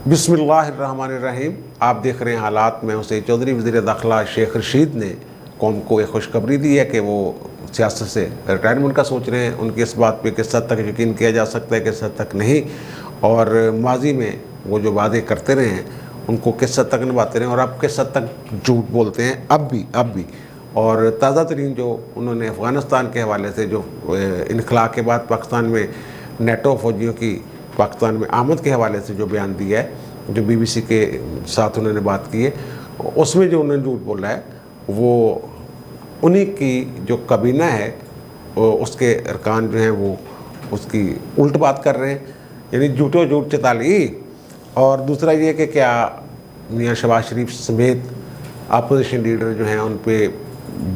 बिस्मिल्लाहिर्रहमानिर्रहीम। आप देख रहे हैं हालात में। हुसैन चौधरी वज़ीर दाखिला शेख रशीद ने कौम को एक खुशखबरी दी है कि वो सियासत से रिटायरमेंट का सोच रहे हैं। उनकी इस बात पे किस हद तक यकीन किया जा सकता है, किस हद तक नहीं, और माजी में वो जो वादे करते रहे हैं उनको किस हद तक निभाते रहे और अब किस हद तक झूठ बोलते हैं अब भी। और ताज़ा तरीन जो उन्होंने अफ़गानिस्तान के हवाले से जो इनखला के बाद पाकिस्तान में नेटो फौजियों की पाकिस्तान में आमद के हवाले से जो बयान दिया है, जो बीबीसी के साथ उन्होंने बात की है, उसमें जो उन्होंने झूठ बोला है वो उन्हीं की जो काबीना है उसके अरकान जो हैं वो उसकी उल्ट बात कर रहे हैं, यानी झूठो झूठ चताली। और दूसरा ये कि क्या मियाँ शहबाज शरीफ समेत अपोजिशन लीडर जो हैं उन पर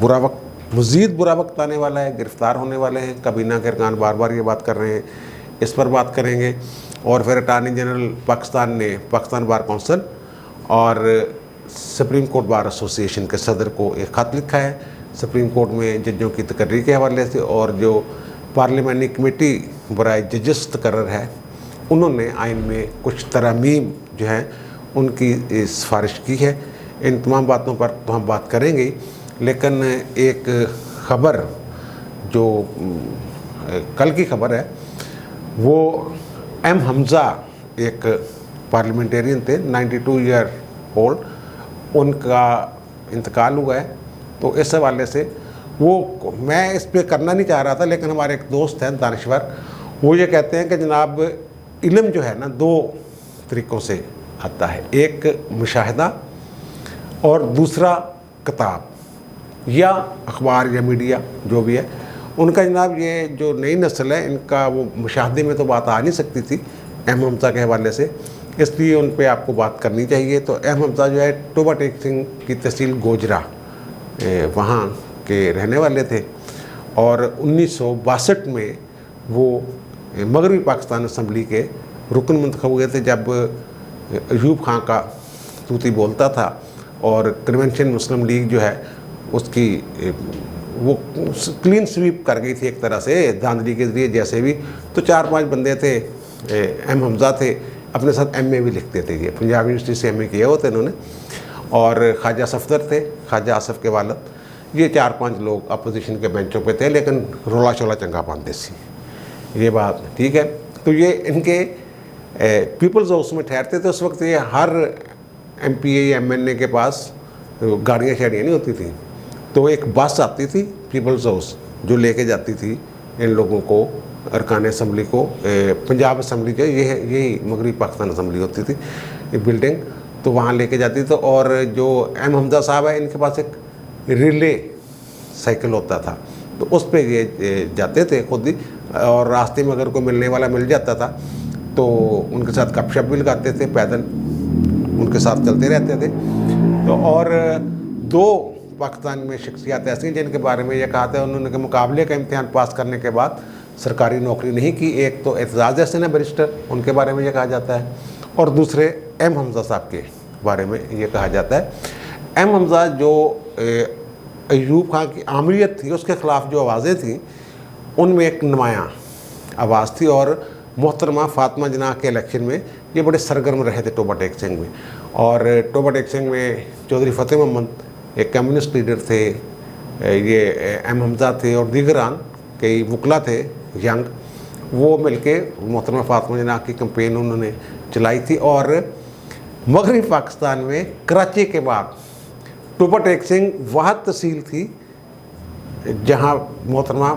बुरा वक्त, मज़ीद बुरा वक्त आने वाला है, गिरफ़्तार होने वाले हैं। काबीना के अरकान बार बार ये बात कर रहे हैं, इस पर बात करेंगे। और फिर अटार्नी जनरल पाकिस्तान ने पाकिस्तान बार कौंसिल और सुप्रीम कोर्ट बार एसोसिएशन के सदर को एक ख़त लिखा है सुप्रीम कोर्ट में जजों की तकर्री के हवाले से। और जो पार्लियामानी कमेटी बराए जजेस तकर्रर है, उन्होंने आइन में कुछ तरमीम जो है उनकी सिफारिश की है। इन तमाम बातों पर तो हम बात करेंगे, लेकिन एक ख़बर जो कल की खबर है वो एम हमज़ा एक पार्लियामेंटेरियन थे, 92 ईयर ओल्ड, उनका इंतकाल हुआ है। तो इस हवाले से वो मैं इस पे करना नहीं चाह रहा था, लेकिन हमारे एक दोस्त हैं दानिश्वर, वो ये कहते हैं कि जनाब इल्म जो है ना दो तरीक़ों से आता है, एक मुशाहिदा और दूसरा किताब या अखबार या मीडिया जो भी है। उनका जनाब ये जो नई नस्ल है इनका वो मुशाहदे में तो बात आ नहीं सकती थी एम हमज़ा के हवाले से, इसलिए उन पे आपको बात करनी चाहिए। तो एम हमज़ा जो है टोबा टेक सिंह की तहसील गोजरा वहाँ के रहने वाले थे और 1962 में वो मगरबी पाकिस्तान असम्बली के रुकन मुंतखब हुए थे, जब अयूब खां का तूती बोलता था और कन्वेंशन मुस्लिम लीग जो है उसकी वो क्लीन स्वीप कर गई थी एक तरह से धांधली के ज़रिए जैसे भी। तो 4-5 बंदे थे, एम हमज़ा थे, अपने साथ एमए भी लिखते थे, ये पंजाब यूनिवर्सिटी से एमए किए होते इन्होंने, और ख्वाजा सफदर थे, ख्वाजा आसफ़ के वालद। ये 4-5 लोग अपोजिशन के बेंचों पे थे, लेकिन रोला शोला चंगा पाते सी, ये बात ठीक है। तो ये इनके पीपल्स हाउस में ठहरते थे उस वक्त। ये हर MPA या MNA के पास गाड़ियाँ शाड़ियाँ नहीं होती थी, तो एक बस आती थी पीपल्स हाउस जो लेके जाती थी इन लोगों को, अरकान असम्बली को, पंजाब असम्बली जो यही मगरबी पाकिस्तान असम्बली होती थी ये बिल्डिंग, तो वहाँ लेके जाती थी। और जो एम हमज़ा साहब है इनके पास एक रिले साइकिल होता था, तो उस पर ये जाते थे खुद ही, और रास्ते में अगर कोई मिलने वाला मिल जाता था तो उनके साथ गपशप भी लगाते थे, पैदल उनके साथ चलते रहते थे। तो और 2 पाकिस्तान में शख्सियात ऐसी जिनके बारे में यह कहा था उन्होंने कि मुकाबले का इम्तिहान पास करने के बाद सरकारी नौकरी नहीं की। एक तो एतजाज़ हसन है बैरिस्टर, उनके बारे में यह कहा जाता है, और दूसरे एम हमज़ा साहब के बारे में ये कहा जाता है। एम हमज़ा जो अयूब खां की आमरीत थी उसके ख़िलाफ़ जो आवाज़ें थीं उनमें एक नुमायाँ आवाज़ थी, और मोहतरमा फ़ातिमा जिन्ना के इलेक्शन में ये बड़े सरगर्म रहे थे टोबा टेक सिंह में। और टोबा टेक सिंह में चौधरी फ़तेह मोहम्मद एक कम्युनिस्ट लीडर थे, ये एम हमज़ा थे, और दीगरान कई वकला थे यंग, वो मिलके मोहतरमा फ़ातिमा जिन्ना की कैंपेन उन्होंने चलाई थी। और मगरबी पाकिस्तान में कराची के बाद टोबा टेक सिंह वह तहसील थी जहाँ मोहतरमा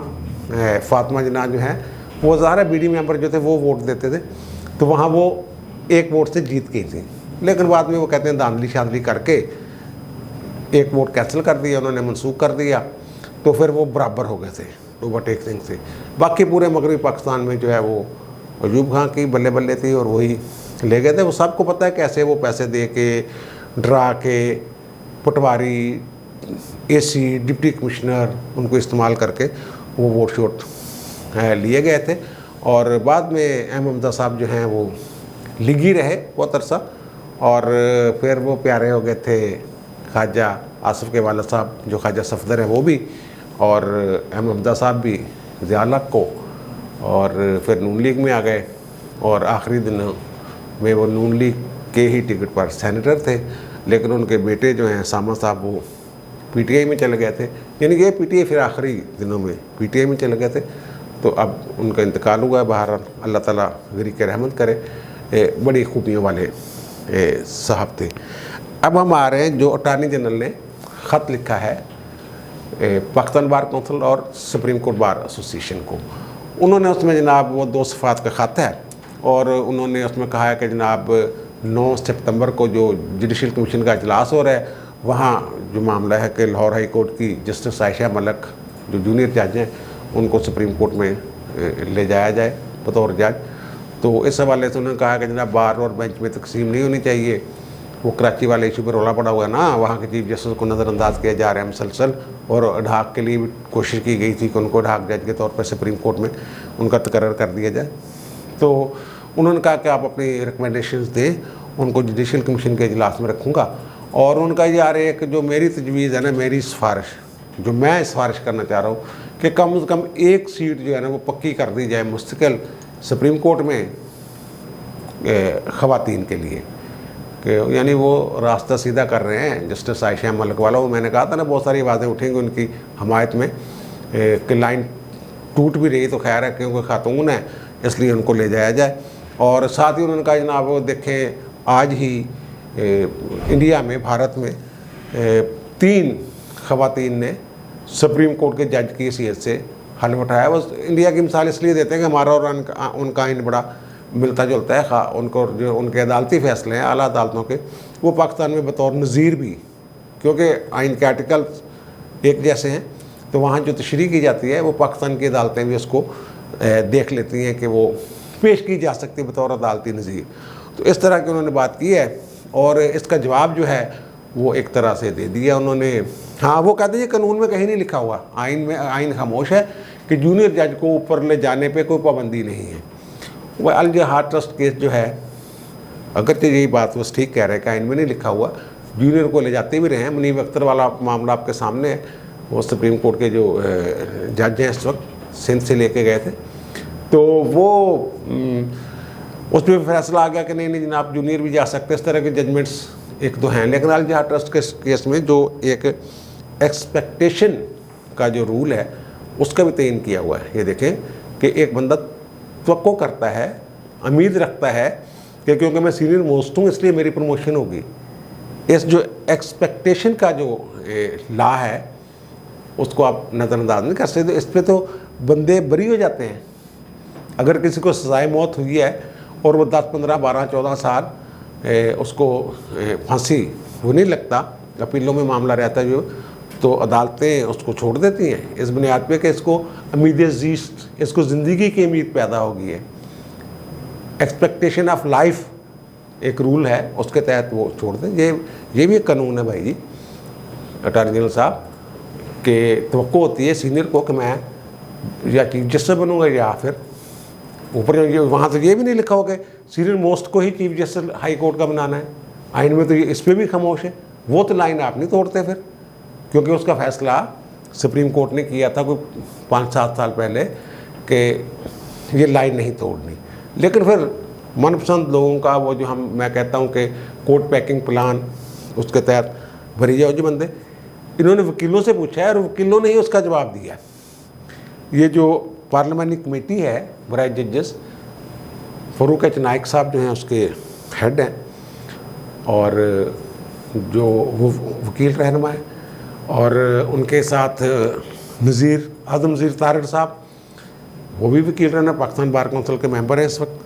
फ़ातिमा जिन्ना जो है वो ज़ाहिर BD मेंबर जो थे वो वोट देते थे, तो वहाँ वो 1 वोट से जीत गई थी। लेकिन बाद में वो कहते हैं धांधली शांधली करके 1 वोट कैंसिल कर दिया, उन्होंने मनसूख कर दिया, तो फिर वो बराबर हो गए थे टोबा टेक सिंह से। बाकी पूरे मगरबी पाकिस्तान में जो है वो अयूब खां की बल्ले बल्ले थी और वही ले गए थे। वो सबको पता है कैसे वो पैसे दे के, डरा के, पटवारी, AC, डिप्टी कमिश्नर उनको इस्तेमाल करके वो वोट शोट लिए गए थे। और बाद में एम हमज़ा साहब जो हैं वो लिगी रहे बहुत अरसा, और फिर वो प्यारे हो गए थे ख्वाजा आसफ़ के वाला साहब जो ख्वाजा सफदर हैं वो भी, और एम हमज़ा साहब भी ज़िया-उल-हक़ को, और फिर नून लीग में आ गए, और आखिरी दिनों में वो नून लीग के ही टिकट पर सेनेटर थे, लेकिन उनके बेटे जो हैं सामा साहब वो पीटीआई में चले गए थे। यानी कि पीटीआई फिर आखिरी दिनों में पीटीआई में चले गए थे। तो अब उनका इंतकाल हुआ है, बाहर अल्लाह ताला गरी के रहमत करे। बड़ी खूबियों वाले साहब थे। अब हम आ रहे हैं जो अटॉर्नी जनरल ने ख़त लिखा है पाकिस्तान बार कौंसिल और सुप्रीम कोर्ट बार एसोसिएशन को। उन्होंने उसमें जनाब वो 2 सफ़ात का ख़त है और उन्होंने उसमें कहा है कि जनाब 9 सितंबर को जो जुडिशल कमीशन का इजलास हो रहा है, वहाँ जो मामला है कि लाहौर हाई कोर्ट की जस्टिस आयशा मलिक जो जूनियर जज हैं उनको सुप्रीम कोर्ट में ले जाया जाए बतौर जज। तो इस हवाले से उन्होंने कहा कि जनाब बार और बेंच में तकसीम नहीं होनी चाहिए। वो कराची वाले इशू पर रौला पड़ा हुआ है ना, वहाँ के चीफ जस्टिस को नज़रअंदाज किया जा रहा है मुसलसल, और ढाक के लिए भी कोशिश की गई थी कि उनको ढाक जज के तौर पर सुप्रीम कोर्ट में उनका तकर्रर कर दिया जाए। तो उन्होंने कहा कि आप अपनी रिकमेंडेशंस दें, उनको जुडिशल कमीशन के इजलास में रखूँगा। और उनका यार एक जो मेरी तजवीज़ है ना, मेरी सिफारिश जो मैं सिफारिश करना चाह रहा हूँ कि कम से कम एक सीट जो है ना वो पक्की कर दी जाए मुस्तकिल सुप्रीम कोर्ट में ख़वातीन के लिए, कि यानी वो रास्ता सीधा कर रहे हैं जस्टिस आयशा मलिक वाला। वो मैंने कहा था ना बहुत सारी आवाज़ें उठेंगी उनकी हमायत में कि लाइन टूट भी रही तो खैर है क्योंकि खातून है इसलिए उनको ले जाया जाए। और साथ ही उन्होंने कहा जनाब वो देखें आज ही इंडिया में भारत में 3 ख़वातीन ने सुप्रीम कोर्ट के जज की हैसियत से हल उठाया। बस इंडिया की मिसाल इसलिए देते हैं कि हमारा और उनका आइन बड़ा मिलता जुलता है। उनको जो उनके अदालती फ़ैसले हैं आला अदालतों के, वो पाकिस्तान में बतौर नज़ीर भी, क्योंकि आइन के आर्टिकल्स एक जैसे हैं तो वहाँ जो तशरीह की जाती है वो पाकिस्तान की अदालतें भी उसको देख लेती हैं कि वो पेश की जा सकती है बतौर अदालती नज़ीर। तो इस तरह की उन्होंने बात की है और इसका जवाब जो है वो एक तरह से दे दिया उन्होंने। हाँ, वो कहते हैं कानून में कहीं नहीं लिखा हुआ, आइन खामोश है कि जूनियर जज को ऊपर ले जाने पे कोई पाबंदी नहीं है। वह अल जहाद ट्रस्ट केस जो है, अगर तो यही बात बस ठीक कह रहे हैं कि आइन में नहीं लिखा हुआ, जूनियर को ले जाते भी रहे हैं। मुनीब अख्तर वाला मामला आपके सामने है, वो सुप्रीम कोर्ट के जो जज हैं इस वक्त सिंध से लेके गए थे, तो वो उस पर फैसला आ गया कि नहीं नहीं जनाब जूनियर भी जा सकते। इस तरह के जजमेंट्स एक दो हैं, लेकिन अल जहाद ट्रस्ट के केस में जो एक एक्सपेक्टेशन का जो रूल है उसका भी तयन किया हुआ है। ये देखें कि एक बंदा तवक्को करता है, उम्मीद रखता है कि क्योंकि मैं सीनियर मोस्ट हूँ इसलिए मेरी प्रमोशन होगी। इस जो एक्सपेक्टेशन का जो लॉ है उसको आप नज़रअंदाज नहीं कर सकते। इस पर तो बंदे बरी हो जाते हैं। अगर किसी को सज़ाए मौत हुई है और वो 10, 15, 12, 14 साल उसको फांसी वो नहीं लगता, अपीलों में मामला रहता है जो, तो अदालतें उसको छोड़ देती हैं इस बुनियाद पे कि इसको उम्मीद ज़ीस्त, इसको ज़िंदगी की उम्मीद पैदा हो गई है। एक्सपेक्टेशन ऑफ लाइफ एक रूल है, उसके तहत वो छोड़ दें। ये भी एक कानून है भाई जी अटॉर्नी जनरल साहब, कि तवक्को होती है सीनियर को कि मैं या चीफ जस्टिस बनूंगा या फिर ऊपर। वहाँ तो ये भी नहीं लिखा होगा सीनियर मोस्ट को ही चीफ जस्टिस हाई कोर्ट का बनाना है। आइन में तो ये इस पर भी खामोश है। वो तो लाइन आप नहीं तोड़ते फिर, क्योंकि उसका फैसला सुप्रीम कोर्ट ने किया था कोई 5-7 साल पहले कि ये लाइन नहीं तोड़नी। लेकिन फिर मनपसंद लोगों का वो जो मैं कहता हूँ कि कोर्ट पैकिंग प्लान, उसके तहत भरी जाओ जो बंदे। इन्होंने वकीलों से पूछा है और वकीलों ने ही उसका जवाब दिया। ये जो पार्लियामेंट्री कमेटी है बराए जजेस, फ़रूक एच नाइक साहब जो हैं उसके हेड हैं और जो वो वकील रहनुमा है, और उनके साथ नज़ीर आज़म नज़ीर तारड़ साहब वो भी वकील रहना, पाकिस्तान बार कौंसिल के मेंबर हैं इस वक्त,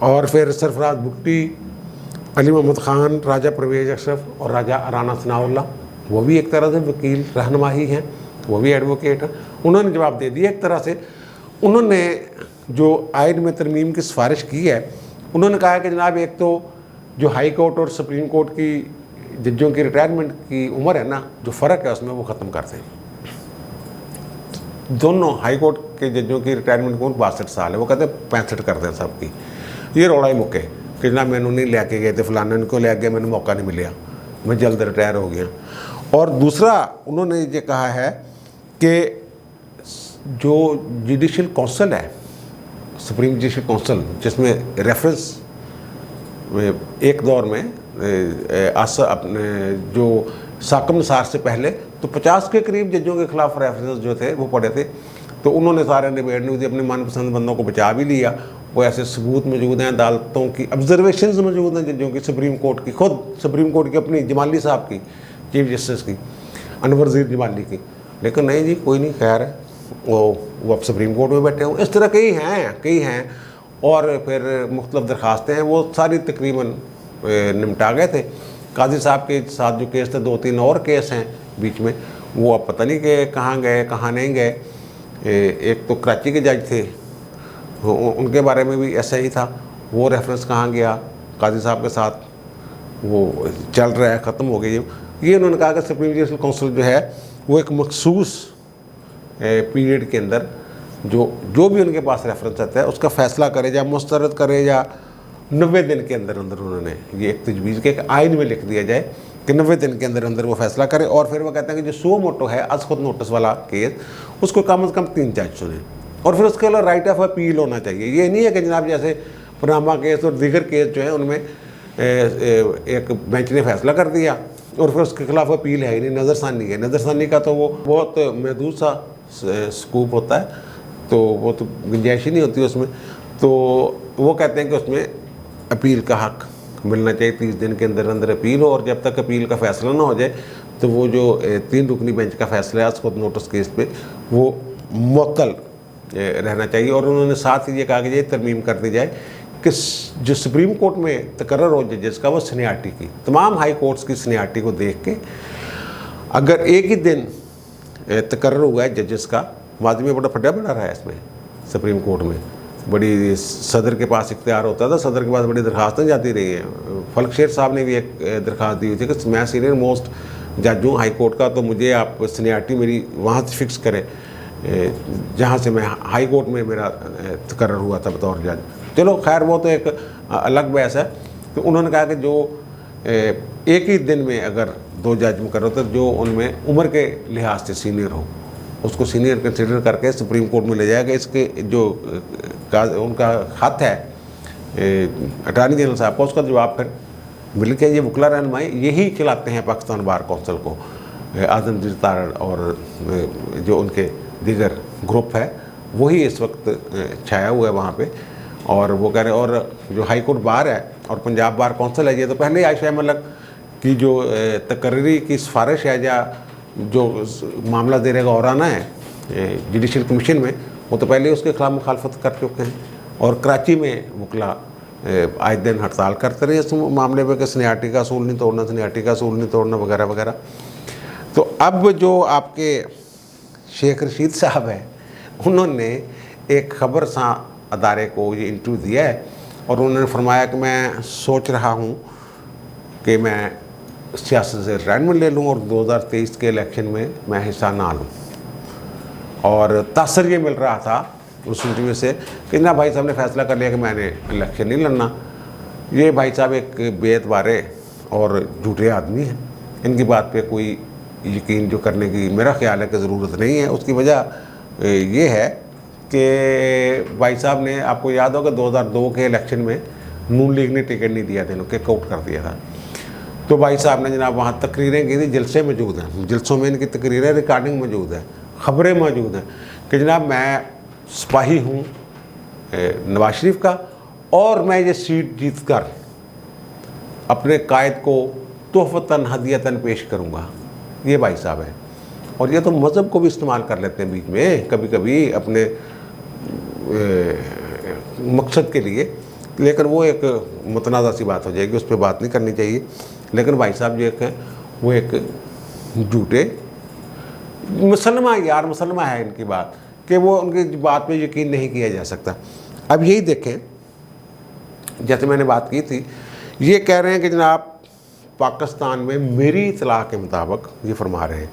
और फिर सरफराज भुट्टी, अली मोहम्मद ख़ान, राजा परवेज़ अशरफ और राजा राना सनाउल्लाह, वो भी एक तरह से वकील रहनुमा ही हैं, वो भी एडवोकेट हैं। उन्होंने जवाब दे दिया एक तरह से। उन्होंने जो आइन में तरमीम की सिफारिश की है, उन्होंने कहा कि जनाब एक तो जो हाई कोर्ट और सुप्रीम कोर्ट की जजों की रिटायरमेंट की उम्र है ना, जो फ़र्क है उसमें वो ख़त्म कर दें। दोनों हाई कोर्ट के जजों की रिटायरमेंट की उम्र 62 साल है, वो कहते हैं 65 कर दें सबकी। ये रौला ही मुक्के कि जनाब मैंने नहीं लेके गए थे, फलाने उनको ले गए, मैंने मौका नहीं मिला, मैं जल्द रिटायर हो गया। और दूसरा उन्होंने ये कहा है कि जो जुडिशल कौंसिल है, सुप्रीम जुडिशल कौंसिल, जिसमें रेफरेंस एक दौर में अपने जो साकम निसार से पहले तो 50 के करीब जजों के खिलाफ रेफरेंस जो थे वो पड़े थे। तो उन्होंने सारे डिबेट न्यूज़ अपने मनपसंद बंदों को बचा भी लिया। वो ऐसे सबूत मौजूद हैं, अदालतों की ऑब्जर्वेशंस मौजूद हैं जजों की, सुप्रीम कोर्ट की, खुद सुप्रीम कोर्ट की अपनी जमाली साहब की, चीफ जस्टिस की, अनवर ज़ीर जमाली की। लेकिन नहीं जी, कोई नहीं, खैर है वो अब सुप्रीम कोर्ट में बैठे हों। इस तरह कई हैं और फिर मुख्तलिफ दरखास्तें हैं, वो सारी तकरीबन निपटा गए थे। काजी साहब के साथ जो केस थे, 2-3 और केस हैं बीच में, वो अब पता नहीं कि कहाँ गए कहाँ नहीं गए। एक तो कराची के जज थे, उनके बारे में भी ऐसा ही था, वो रेफरेंस कहाँ गया काजी साहब के साथ, वो चल रहा है, ख़त्म हो गई। ये उन्होंने कहा कि सुप्रीम जुडिशल काउंसिल जो है वो एक मखसूस पीरियड के अंदर जो भी उनके पास रेफरेंस आता है उसका फ़ैसला करे या मुस्तरद करे या 90 दिन के अंदर अंदर उन्होंने ये एक तजवीज़ के एक आइन में लिख दिया जाए कि 90 दिन के अंदर अंदर वो फैसला करे। और फिर वो कहते हैं कि जो सो मोटो है अज खुद नोटिस वाला केस, उसको कम से कम 3 जज चुने और फिर उसके अलावा राइट ऑफ अपील होना चाहिए। ये नहीं है कि जनाब जैसे पनामा केस और दीगर केस जो है उनमें एक बेंच ने फैसला कर दिया और फिर उसके खिलाफ अपील है ही नहीं, नज़रसानी है। नज़रसानी का तो वो बहुत महदूद सा स्कूप होता है, तो वो तो गुंजाइश ही नहीं होती उसमें। तो वो कहते हैं कि उसमें अपील का हक़ मिलना चाहिए, 30 दिन के अंदर अंदर अपील हो, और जब तक अपील का फ़ैसला ना हो जाए तो वो जो 3 रुकनी बेंच का फ़ैसला है उसको नोटिस केस पे वो मुअत्तल रहना चाहिए। और उन्होंने साथ ही ये कहा कि ये तरमीम कर दी जाए कि जो सुप्रीम कोर्ट में तकर्रर हो जजेस का, वो सीनियरिटी की, तमाम हाई कोर्ट्स की सीनियरिटी को देख के अगर एक ही दिन तकर्रर हुआ है जजेस का, माजी में बड़ा फड्डा बना रहा है इसमें सुप्रीम कोर्ट में, बड़ी सदर के पास इख्तियार होता था, सदर के पास बड़ी दरखास्तें जाती रही हैं। फलक शेर साहब ने भी एक दरखास्त दी हुई थी कि मैं सीनियर मोस्ट जज हूँ हाई कोर्ट का, तो मुझे आप सीनियरिटी मेरी वहाँ से फिक्स करें जहाँ से मैं हाई कोर्ट में मेरा तकर्रर हुआ था बतौर जज। चलो खैर वो तो एक अलग बहस है। तो उन्होंने कहा कि जो एक ही दिन में अगर 2 जज मुकर्रर होते जो उनमें उम्र के लिहाज से सीनियर हो, उसको सीनियर कंसिडर करके सुप्रीम कोर्ट में ले जाएगा। इसके जो उनका खत है अटॉर्नी जनरल साहब का, उसका जवाब फिर मिल के ये वकला रहनुमाई यही खिलाते हैं पाकिस्तान बार कौंसिल को, आजमगीर तारड़ और जो उनके दीगर ग्रुप है वही इस वक्त छाया हुआ है वहाँ पे। और वो कह रहे, और जो हाई कोर्ट बार है और पंजाब बार कौंसिल है, ये तो पहले ही आयशा मलिक की जो तकर्री की सिफारिश है या जो मामला ज़ेर गौराना है जुडिशल कमीशन में, वो तो पहले उसके खिलाफ मुखालफत कर चुके हैं। और कराची में वकला आए दिन हड़ताल करते रहे इस मामले में कि सीनियरिटी का असूल नहीं तोड़ना, सीनियरिटी का असूल नहीं तोड़ना वगैरह वगैरह। तो अब जो आपके शेख रशीद साहब हैं, उन्होंने एक ख़बर सा अदारे को ये इंटरव्यू दिया है और उन्होंने फरमाया कि मैं सोच रहा हूँ कि मैं सियासत से रिटायरमेंट ले लूँ और 2023 के इलेक्शन में मैं हिस्सा ना लूँ। और तासर ये मिल रहा था उस इंटरव्यू से कि ना भाई साहब ने फैसला कर लिया कि मैंने इलेक्शन नहीं लड़ना। ये भाई साहब एक बेएतबारे और झूठे आदमी हैं, इनकी बात पे कोई यकीन जो करने की मेरा ख्याल है कि ज़रूरत नहीं है। उसकी वजह ये है कि भाई साहब ने, आपको याद होगा 2002 के इलेक्शन में नून लीग ने टिकट नहीं दिया था, इन्होंने किक आउट कर दिया था। तो भाई साहब ने जनाब वहाँ तकरीरें की थी, जलसे मौजूद हैं, जलसों में इनकी तकरीरें रिकॉर्डिंग मौजूद है, ख़बरें मौजूद हैं कि जनाब मैं सिपाही हूँ नवाज शरीफ का और मैं ये सीट जीत कर अपने कायद को तोहफ़तन हदियतन पेश करूँगा। ये भाई साहब हैं। और ये तो मज़हब को भी इस्तेमाल कर लेते हैं बीच में कभी कभी अपने मकसद के लिए, लेकिन वो एक मुतनाज़ा सी बात हो जाएगी, उस पर बात नहीं करनी चाहिए। लेकिन भाई साहब जो एक हैं वो एक झूठे मुसलमा है इनकी बात, कि वो उनकी बात पे यकीन नहीं किया जा सकता। अब यही देखें, जैसे मैंने बात की थी, ये कह रहे हैं कि जनाब पाकिस्तान में मेरी इत्तला के मुताबिक ये फरमा रहे हैं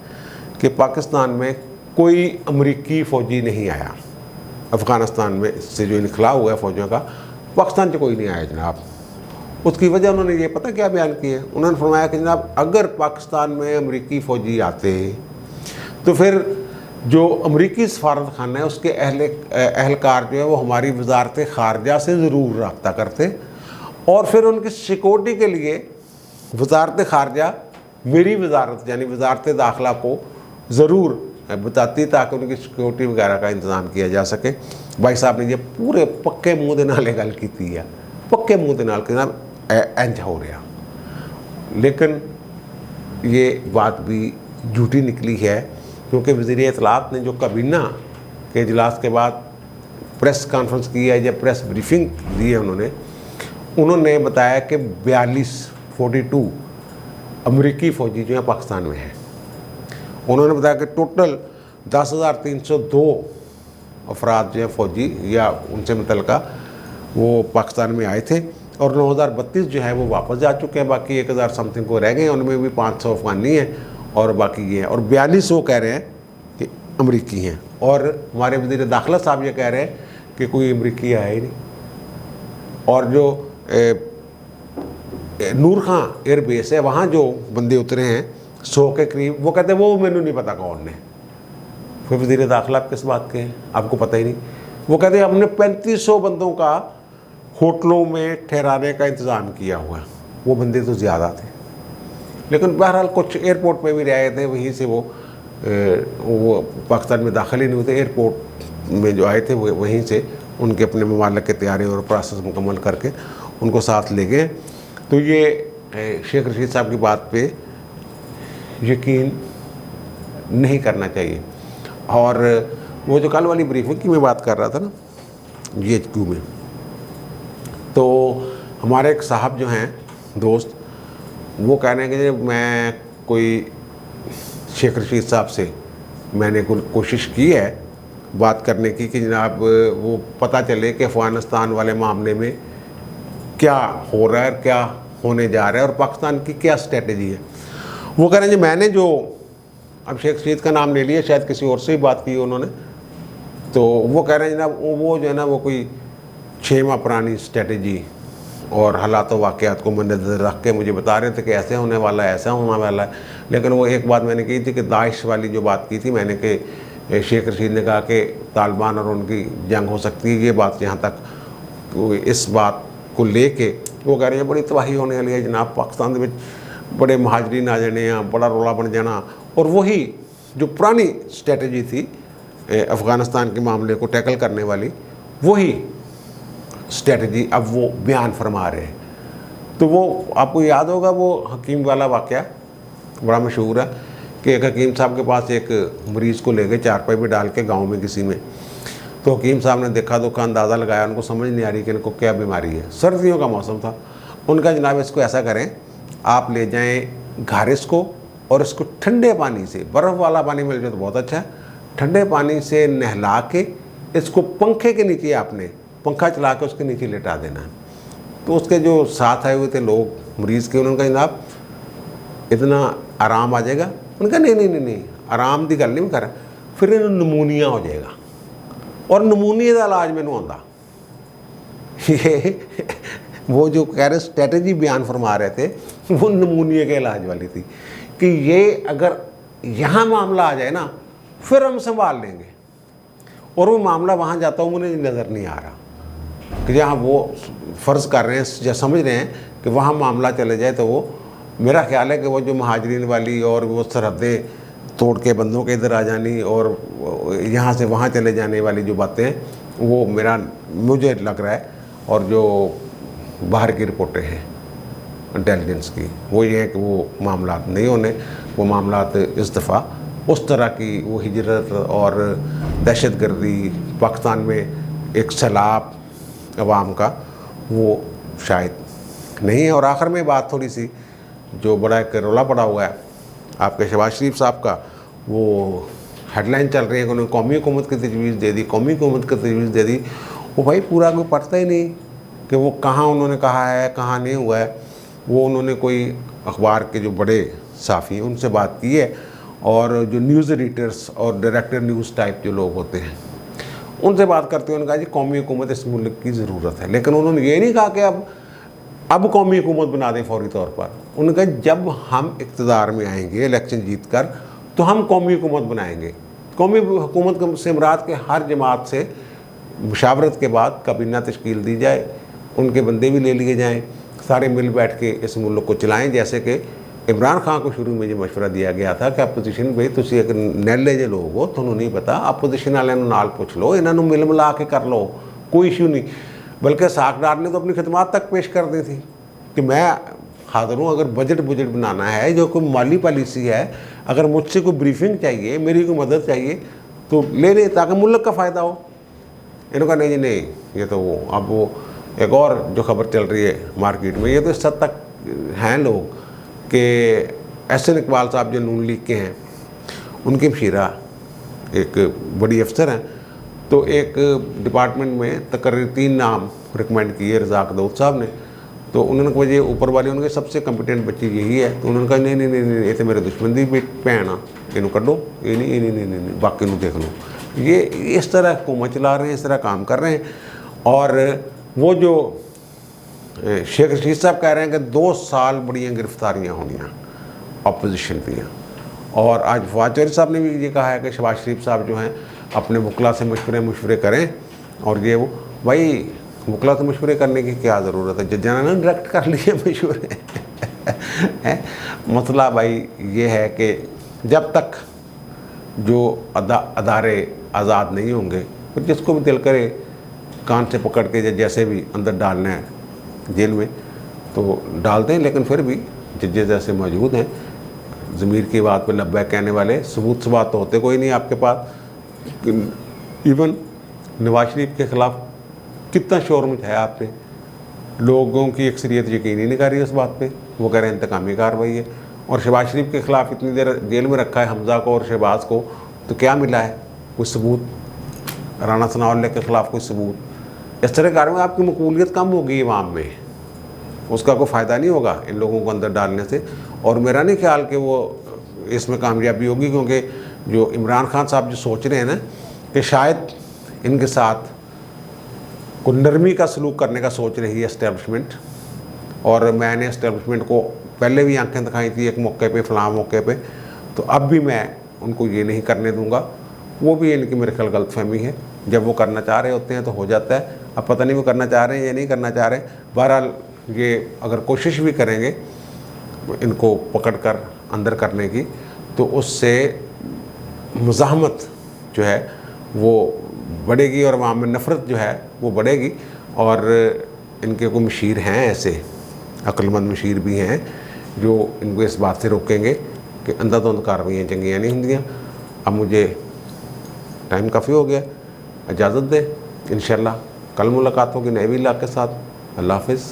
कि पाकिस्तान में कोई अमरीकी फ़ौजी नहीं आया, अफ़गानिस्तान में से जो इनखला हुआ है फ़ौजियों का, पाकिस्तान से कोई नहीं आया जनाब। उसकी वजह उन्होंने ये पता क्या बयान की है, उन्होंने फरमाया कि जनाब अगर पाकिस्तान में अमरीकी फ़ौजी आते तो फिर जो अमरीकी सफारत खाना है उसके अहलकार जो है वो हमारी वजारत ख़ारजा से ज़रूर रब्ता करते और फिर उनकी सिक्योरिटी के लिए वजारत खारजा मेरी वजारत यानी वजारत दाखिला को ज़रूर बताती ताकि उनकी सिक्योरिटी वगैरह का इंतज़ाम किया जा सके। भाई साहब ने ये पूरे पक्के मूँह दे नाल गल की है, पक्के मूँह दे नाल कि इंज हो रहा। लेकिन ये बात भी झूठी निकली है, क्योंकि वज़ीर इत्तलात ने जो काबीना के इजलास के बाद प्रेस कॉन्फ्रेंस की है या प्रेस ब्रीफिंग दी है, उन्होंने बताया कि 42 अमरीकी फ़ौजी जो हैं पाकिस्तान में हैं। उन्होंने बताया कि टोटल 10,302 अफराद जो हैं फ़ौजी या उनसे मुतल्लिका वो पाकिस्तान में आए थे, और 9,032 जो है वो वापस जा चुके हैं। बाकी 1,000 समथिंग को रह गए हैं, उनमें भी 500 अफगानी हैं और बाकी ये हैं, और 42 वो कह रहे हैं कि अमरीकी हैं। और हमारे वज़ीर दाखिला साहब ये कह रहे हैं कि कोई अमरीकी आया ही नहीं। और जो नूर खां एयरबेस है, वहाँ जो बंदे उतरे हैं 100 के करीब, वो कहते हैं वो मैंने नहीं पता कौन ने। फिर वज़ीर दाखिला आप किस बात के हैं, आपको पता ही नहीं। वो कहते हैं हमने 3500 बंदों का होटलों में ठहराने का इंतज़ाम किया हुआ। वो बंदे तो ज़्यादा थे, लेकिन बहरहाल कुछ एयरपोर्ट पे भी रहे थे, वहीं से वो पाकिस्तान में दाखिल ही नहीं होते। एयरपोर्ट में जो आए थे वो वहीं से उनके अपने ममालिक के तैयारी और प्रोसेस मुकम्मल करके उनको साथ ले गए। तो ये शेख रशीद साहब की बात पे यकीन नहीं करना चाहिए। और वो जो कल वाली ब्रीफिंग की मैं बात कर रहा था ना GHQ में, तो हमारे एक साहब जो हैं दोस्त, वो कह रहे हैं कि मैं कोई शेख रशीद साहब से मैंने कोशिश की है बात करने की कि जनाब वो पता चले कि अफ़गानिस्तान वाले मामले में क्या हो रहा है, क्या होने जा रहा है और पाकिस्तान की क्या स्ट्रेटजी है। वो कह रहे हैं जी मैंने जो अब शेख रशीद का नाम ले लिया, शायद किसी और से ही बात की उन्होंने, तो वो कह रहे हैं जनाब वो जो है ना वो कोई 6 माह पुरानी स्ट्रेटजी और हालात वाक़यात को मद्देनज़र रख के मुझे बता रहे थे कि ऐसे होने वाला है, ऐसा होने वाला है। लेकिन वो एक बात मैंने की थी कि दाइश वाली जो बात की थी मैंने कि शेख रशीद ने कहा कि तालिबान और उनकी जंग हो सकती है, ये बात यहाँ तक इस बात को लेके वो कह रहे हैं बड़ी तबाही होने वाली है जनाब, पाकिस्तान में बड़े महाजरीन आ जाने, बड़ा रोला बन जाना। और वही जो पुरानी स्ट्रेटजी थी अफ़गानिस्तान के मामले को टैकल करने वाली, वही स्ट्रेटजी अब वो बयान फरमा रहे हैं। तो वो आपको याद होगा वो हकीम वाला वाक़या बड़ा मशहूर है कि एक हकीम साहब के पास एक मरीज़ को ले गए चारपाई पे डाल के गांव में किसी में। तो हकीम साहब ने देखा दुखा अंदाज़ा लगाया, उनको समझ नहीं आ रही कि इनको क्या बीमारी है। सर्दियों का मौसम था। उनका जनाब इसको ऐसा करें, आप ले जाएँ घारिस को और इसको ठंडे पानी से, बर्फ़ वाला पानी मिल जाए तो बहुत अच्छा है, ठंडे पानी से नहला के इसको पंखे के नीचे आपने पंखा चला के उसके नीचे लेटा देना है। तो उसके जो साथ आए हुए थे लोग मरीज़ के, उन्होंने कहा जनाब इतना आराम आ जाएगा। उनका नहीं आराम की गल नहीं कर रहा, फिर इन्हें नमूनिया हो जाएगा और नमूनिया का इलाज मैनू आता। ये वो जो कह रहे स्ट्रेटजी बयान फरमा रहे थे वो नमूनिया के इलाज वाली थी कि ये अगर यहाँ मामला आ जाए ना फिर हम संभाल लेंगे। और वो मामला वहाँ जाता हूँ मुझे नज़र नहीं आ रहा कि जहाँ वो फ़र्ज़ कर रहे हैं या समझ रहे हैं कि वहाँ मामला चले जाए, तो वो मेरा ख्याल है कि वो जो महाजरीन वाली और वो सरहदें तोड़ के बंदों के इधर आ जानी और यहाँ से वहाँ चले जाने वाली जो बातें हैं, वो मुझे लग रहा है। और जो बाहर की रिपोर्टें हैं इंटेलिजेंस की, वो ये है कि वो मामला नहीं होने, वो मामला इस दफ़ा उस तरह की वो हिजरत और दहशतगर्दी पाकिस्तान में एक सैलाब अवाम का वो शायद नहीं है। और आखिर में बात थोड़ी सी जो बड़ा एक रौला पड़ा हुआ है आपके शहबाज शरीफ साहब का, वो हेडलाइन चल रही है कि उन्होंने कौमी हुकूमत की तजवीज़ दे दी, कौमी हुकूमत की तजवीज़ दे दी। वो भाई पूरा कोई पढ़ता ही नहीं कि वो कहाँ उन्होंने कहा है कहाँ नहीं हुआ है। वो उन्होंने कोई अखबार के जो बड़े साफ़ी उनसे बात की है और जो न्यूज़ एडिटर्स और डायरेक्टर न्यूज़ टाइप जो लोग होते हैं उनसे बात करते हुए उन्होंने कहा जी कौमी हुकूमत इस मुल्क की ज़रूरत है। लेकिन उन्होंने ये नहीं कहा कि अब कौमी हुकूमत बना दें फौरी तौर पर। उन्होंने कहा जब हम इक़्तिदार में आएंगे इलेक्शन जीत कर तो हम कौमी हुकूमत बनाएंगे। कौमी हुकूमत से मुराद के हर जमात से मुशावरत के बाद काबीना तश्कील दी जाए, उनके बंदे भी ले लिए जाएँ सारे मिल बैठ के इस मुल्क को चलाएं। जैसे कि इमरान खान को शुरू में जो मशवरा दिया गया था कि अपोजिशन भाई तुम एक नैले जे लोग हो, तुहानू नहीं पता, अपोजिशन वाले नाल पुछ लो, इन्हों मिल मिला के कर लो, कोई इशू नहीं। बल्कि साकडार ने तो अपनी खिदमत तक पेश कर दी थी कि मैं हाजिर हूँ, अगर बजट बनाना है, जो कोई माली पॉलिसी है, अगर मुझसे कोई ब्रीफिंग चाहिए, मेरी कोई मदद चाहिए तो ले ले, ताकि मुल्क का फ़ायदा हो। इन्होंने कहा नहीं जी नहीं, ये तो वो अब वो एक और जो खबर चल रही है मार्केट में, ये तो इस हद तक हैं लोग कि एहसन इकबाल साहब जो नून लीग के हैं, उनकी मशीरा एक बड़ी अफसर हैं, तो एक डिपार्टमेंट में तकरीर 3 नाम रिकमेंड किए रज़ाक दाऊद साहब ने। तो उन्होंने कहा जी ऊपर वाले उनके सबसे कंपिटेंट बच्ची यही है। तो उन्होंने कहा नहीं नहीं नहीं, ये तो मेरे दुश्मन की भैन आ, इनू कड्डो, ये नहीं नहीं नहीं नहीं, बाकी नू देख लो। ये इस तरह हुकूमत चला रहे हैं, इस तरह काम कर रहे हैं। और वो जो शेख रशीद साहब कह रहे हैं कि 2 साल बड़ियाँ गिरफ्तारियाँ होनियाँ अपोजिशन दी। और आज फवाद चौधरी साहब ने भी ये कहा है कि शहबाज शरीफ साहब जो हैं अपने वकला से मशवरे करें। और ये वो भाई वकला से मशवरे करने की क्या ज़रूरत है, जज ने डायरेक्ट कर लिए मशवरे। मसला भाई ये है कि जब तक जो अदारे आज़ाद नहीं होंगे, फिर जिसको भी दिल करे कान से पकड़ के जैसे भी अंदर डालना है जेल में तो डालते हैं। लेकिन फिर भी जजेस ऐसे मौजूद हैं ज़मीर की बात पे लब्बैक कहने वाले, सबूत सबात तो होते कोई नहीं आपके पास। इवन नवाज शरीफ के ख़िलाफ़ कितना शोर मचाया आपने, लोगों की अक्सरियत यकीन ही नहीं कर रही उस बात पे, वो कह रहे हैं इंतकामी कार्रवाई है। और शहबाज शरीफ के ख़िलाफ़ इतनी देर जेल में रखा है हमज़ा को और शहबाज को, तो क्या मिला है? कोई सबूत? राना सनाउल्लाह के ख़िलाफ़ कोई सबूत? इस तरह कार्य में आपकी मकबूलियत कम होगी इमाम में, उसका कोई फ़ायदा नहीं होगा इन लोगों को अंदर डालने से। और मेरा नहीं ख्याल कि वो इसमें कामयाबी होगी, क्योंकि जो इमरान खान साहब जो सोच रहे हैं ना कि शायद इनके साथ को नरमी का सलूक करने का सोच रही है इस्टेब्लिशमेंट। और मैंने इस्टेब्लिशमेंट को पहले भी आंखें दिखाई थी एक मौके पे, फलां मौके पे, तो अब भी मैं उनको ये नहीं करने दूंगा। वो भी इनकी मेरे ख्याल गलतफहमी है, जब वो करना चाह रहे होते हैं तो हो जाता है। अब पता नहीं वो करना चाह रहे हैं या नहीं करना चाह रहे। बहरहाल ये अगर कोशिश भी करेंगे इनको पकड़ कर अंदर करने की, तो उससे मुज़ाहमत जो है वो बढ़ेगी और वहाँ में नफ़रत जो है वो बढ़ेगी। और इनके को मशीर हैं, ऐसे अक्लमंद मशीर भी हैं जो इनको इस बात से रोकेंगे कि अंधाधुंध कार्रवाइयाँ चंगियाँ नहीं होंदियाँ। अब मुझे टाइम काफ़ी हो गया, इजाज़त दे, इंशाअल्लाह कल मुलाकात होगी नए वीलॉग के साथ। अल्लाह हाफ़िज़।